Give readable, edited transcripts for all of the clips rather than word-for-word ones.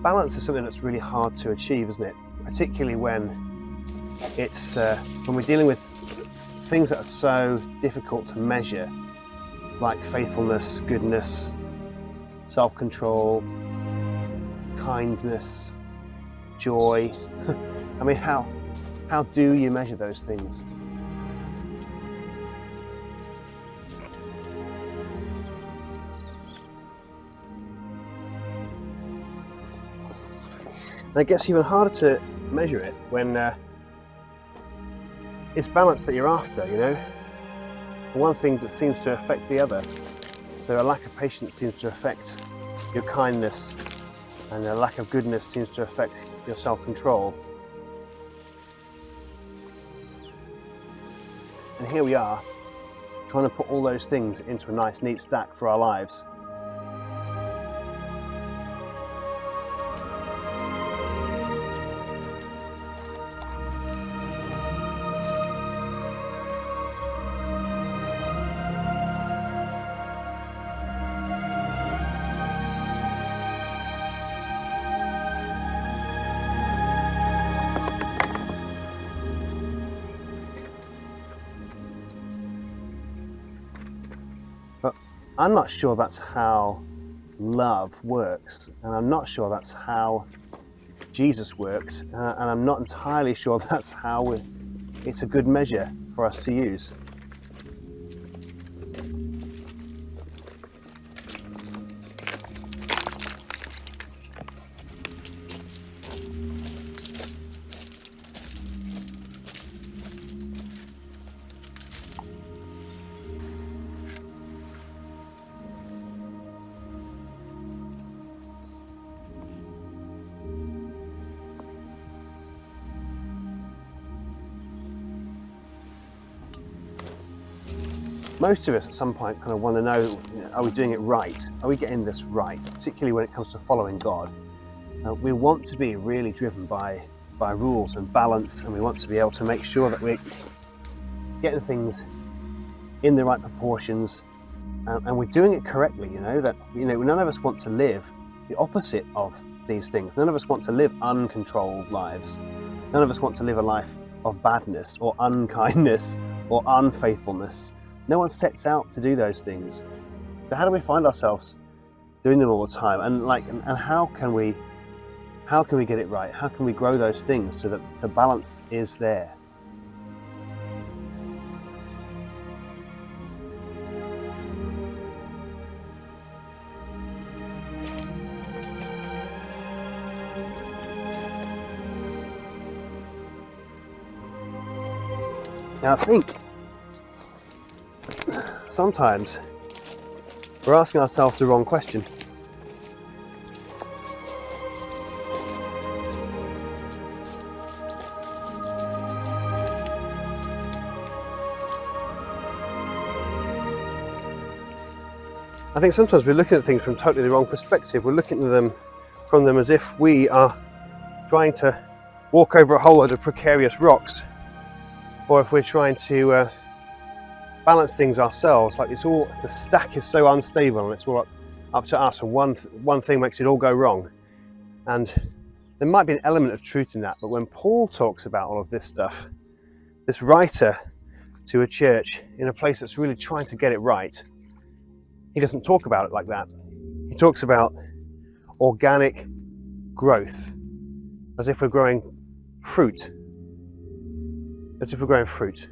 Balance is something that's really hard to achieve, isn't it? Particularly when we're dealing with things that are so difficult to measure, like faithfulness, goodness, self-control, kindness, joy. I mean, how do you measure those things? And it gets even harder to measure it when it's balance that you're after, you know? One thing that seems to affect the other. So a lack of patience seems to affect your kindness, and a lack of goodness seems to affect your self-control. And here we are, trying to put all those things into a nice, neat stack for our lives. But I'm not sure that's how love works, and I'm not sure that's how Jesus works, and I'm not entirely sure that's how it's a good measure for us to use. Most of us at some point kind of want to know, you know, are we doing it right? Are we getting this right? Particularly when it comes to following God. We want to be really driven by rules and balance, and we want to be able to make sure that we're getting things in the right proportions, and we're doing it correctly, you know, that, you know, none of us want to live the opposite of these things. None of us want to live uncontrolled lives. None of us want to live a life of badness or unkindness or unfaithfulness. No one sets out to do those things. So how do we find ourselves doing them all the time? And how can we get it right? How can we grow those things so that the balance is there? Now I think sometimes we're asking ourselves the wrong question. I think sometimes we're looking at things from totally the wrong perspective. We're looking at them from them as if we are trying to walk over a whole load of precarious rocks, or if we're trying to balance things ourselves, like the stack is so unstable and it's all up to us, and one thing makes it all go wrong. And there might be an element of truth in that, but when Paul talks about all of this stuff, this writer to a church in a place that's really trying to get it right, he doesn't talk about it like that. He talks about organic growth. as if we're growing fruit. As if we're growing fruit.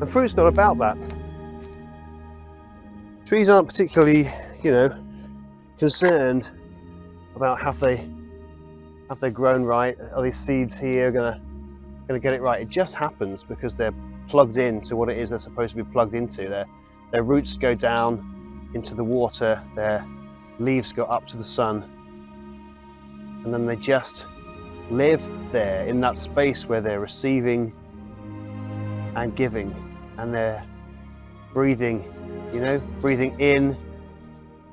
And fruit's not about that. Trees aren't particularly, concerned about have they grown right? Are these seeds here gonna get it right? It just happens because they're plugged into what it is they're supposed to be plugged into. Their roots go down into the water, their leaves go up to the sun, and then they just live there in that space where they're receiving and giving, and they're breathing, breathing in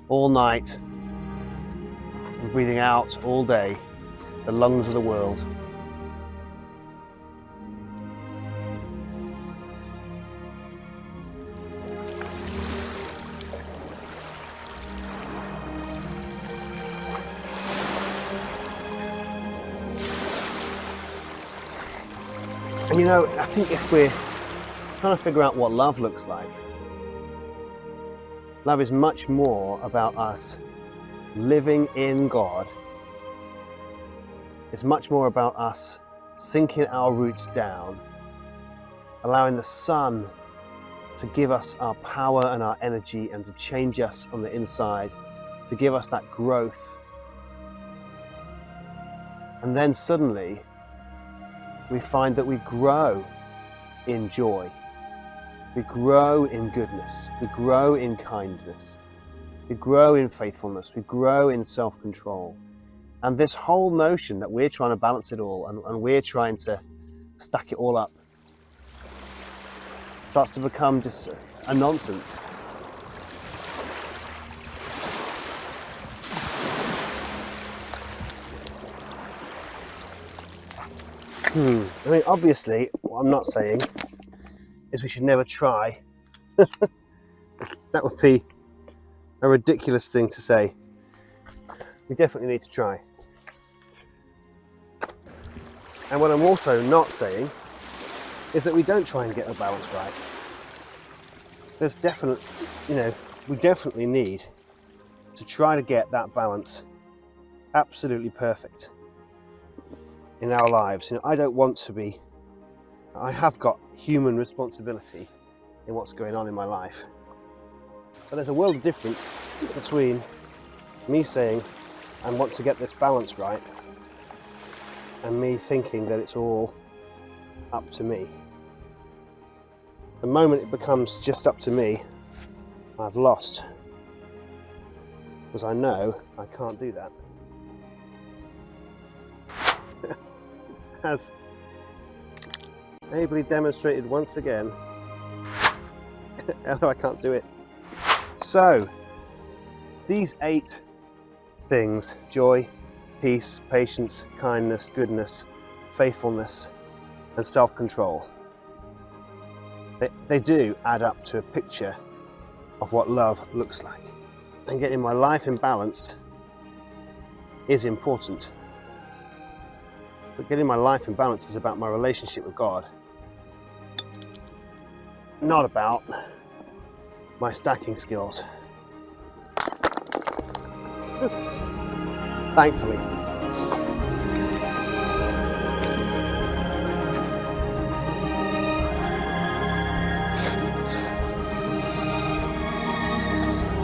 all night and breathing out all day, the lungs of the world. And I think if we're trying to figure out what love looks like, love is much more about us living in God. It's much more about us sinking our roots down, allowing the sun to give us our power and our energy and to change us on the inside, to give us that growth. And then suddenly we find that we grow in joy. We grow in goodness, we grow in kindness, we grow in faithfulness, we grow in self-control. And this whole notion that we're trying to balance it all and we're trying to stack it all up starts to become just a nonsense. I mean, obviously, what I'm not saying is we should never try. That would be a ridiculous thing to say. We definitely need to try. And what I'm also not saying is that we don't try and get the balance right. There's we definitely need to try to get that balance absolutely perfect in our lives. I don't want to be, I have got human responsibility in what's going on in my life. But there's a world of difference between me saying I want to get this balance right and me thinking that it's all up to me. The moment it becomes just up to me, I've lost. Because I know I can't do that. Has ably demonstrated once again, I can't do it. So, these 8 things: joy, peace, patience, kindness, goodness, faithfulness, and self-control. They do add up to a picture of what love looks like. And getting my life in balance is important. But getting my life in balance is about my relationship with God, not about my stacking skills. Thankfully.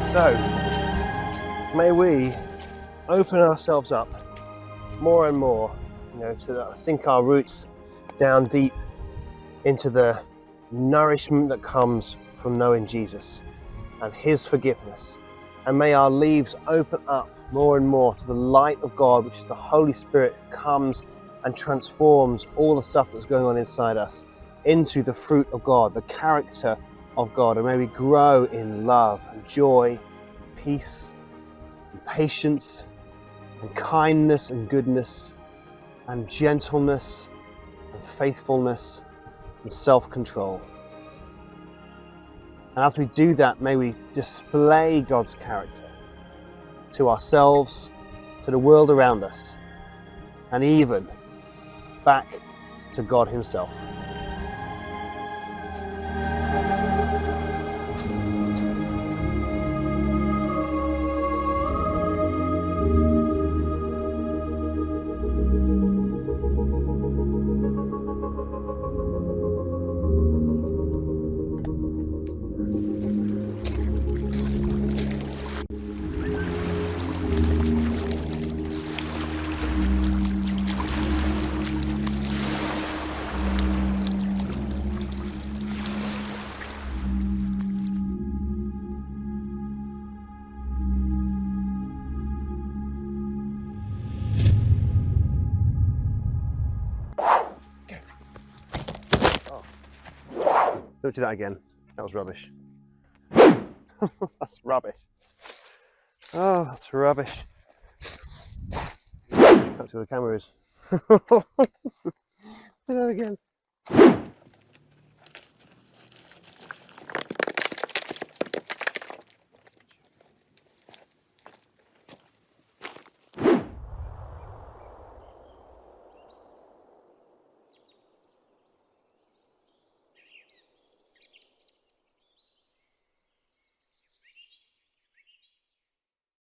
So, may we open ourselves up more and more, to sink our roots down deep into the nourishment that comes from knowing Jesus and His forgiveness. And may our leaves open up more and more to the light of God, which is the Holy Spirit, who comes and transforms all the stuff that's going on inside us into the fruit of God, the character of God. And may we grow in love and joy, and peace, and patience, and kindness, and goodness, and gentleness, and faithfulness, and self-control. And as we do that, may we display God's character to ourselves, to the world around us, and even back to God Himself. Don't do that again. That was rubbish. That's rubbish. Oh, that's rubbish. Can't see where the camera is. Do that again.